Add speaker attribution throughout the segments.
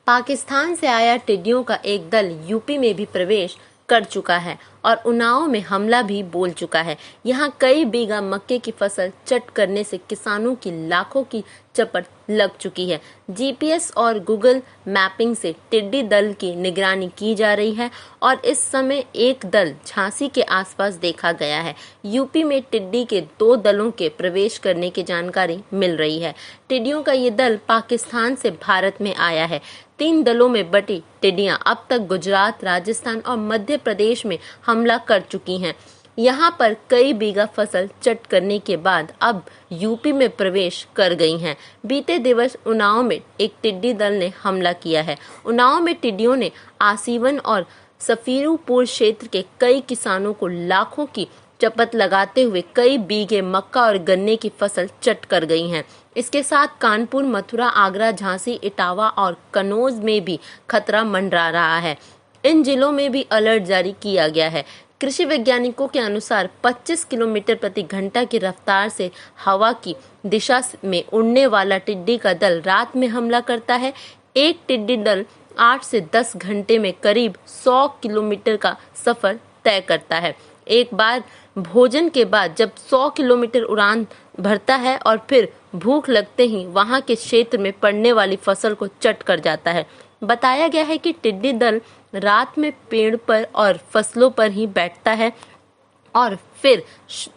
Speaker 1: पाकिस्तान से आया टिड्डियों का एक दल यूपी में भी प्रवेश कर चुका है और उन्नाव में हमला भी बोल चुका है। यहाँ कई बीघा मक्के की फसल चट करने से किसानों की लाखों की चपत लग चुकी है। जीपीएस और गूगल मैपिंग से टिड्डी दल की निगरानी की जा रही है और इस समय एक दल झांसी के आसपास देखा गया है। यूपी में टिड्डी के 2 दलों के प्रवेश करने की जानकारी मिल रही है। टिड्डियों का ये दल पाकिस्तान से भारत में आया है। 3 दलों में बटी टिड्डियां अब तक गुजरात, राजस्थान और मध्य प्रदेश में हमला कर चुकी हैं। यहाँ पर कई बीघा फसल चट करने के बाद अब यूपी में प्रवेश कर गई हैं। बीते दिवस उन्नाव में एक टिड्डी दल ने हमला किया है। उन्नाव में टिड्डियों ने आसीवन और सफीरुपुर क्षेत्र के कई किसानों को लाखों की चपत लगाते हुए कई बीघे मक्का और गन्ने की फसल चट कर गई हैं। इसके साथ कानपुर, मथुरा, आगरा, झांसी, इटावा और कन्नौज में भी खतरा मंडरा रहा है। इन जिलों में भी अलर्ट जारी किया गया है। कृषि वैज्ञानिकों के अनुसार 25 किलोमीटर प्रति घंटा की रफ्तार से हवा की दिशा में उड़ने वाला टिड्डी का दल रात में हमला करता है। एक टिड्डी दल 8 से 10 घंटे में करीब 100 किलोमीटर का सफर तय करता है। एक बार भोजन के बाद जब 100 किलोमीटर उड़ान भरता है और फिर भूख लगते ही वहां के क्षेत्र में पड़ने वाली फसल को चट कर जाता है। बताया गया है कि टिड्डी दल रात में पेड़ पर और फसलों पर ही बैठता है और फिर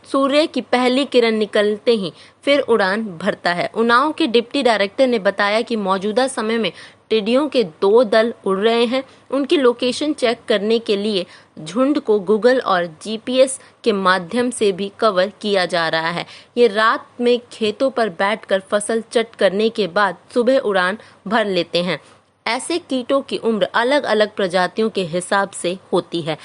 Speaker 1: सूर्य की पहली किरण निकलते ही फिर उड़ान भरता है। उन्नाव के डिप्टी डायरेक्टर ने बताया कि मौजूदा समय में टिड्डियों के 2 दल उड़ रहे हैं। उनकी लोकेशन चेक करने के लिए झुंड को गूगल और जीपीएस के माध्यम से भी कवर किया जा रहा है। ये रात में खेतों पर बैठकर फसल चट करने के बाद सुबह उड़ान भर लेते हैं। ऐसे कीटों की उम्र अलग अलग प्रजातियों के हिसाब से होती है।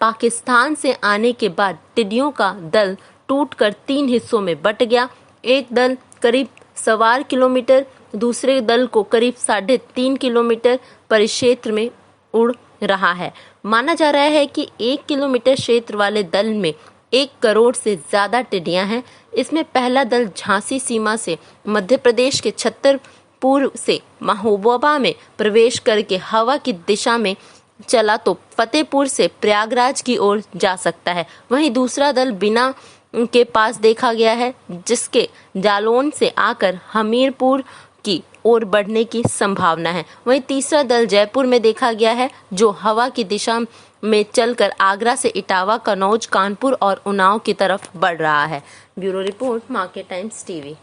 Speaker 1: पाकिस्तान से आने के बाद टिड्डियों का दल टूटकर 3 हिस्सों में बट गया। एक दल करीब 1.25 किलोमीटर, दूसरे दल को करीब 3.5 किलोमीटर परिक्षेत्र में उड़ रहा है। माना जा रहा है कि 1 किलोमीटर क्षेत्र वाले दल में 1 करोड़ से ज्यादा टिड्डियां हैं। इसमें पहला दल झांसी सीमा से मध्य प्रदेश के छतरपुर से महोबा में प्रवेश करके हवा की दिशा में चला तो फतेहपुर से प्रयागराज की ओर जा सकता है। वहीं दूसरा दल बिना के पास देखा गया है, जिसके जालौन से आकर हमीरपुर की ओर बढ़ने की संभावना है। वहीं तीसरा दल जयपुर में देखा गया है, जो हवा की दिशा में चलकर आगरा से इटावा, कन्नौज, कानपुर और उन्नाव की तरफ बढ़ रहा है। Bureau report, market times TV.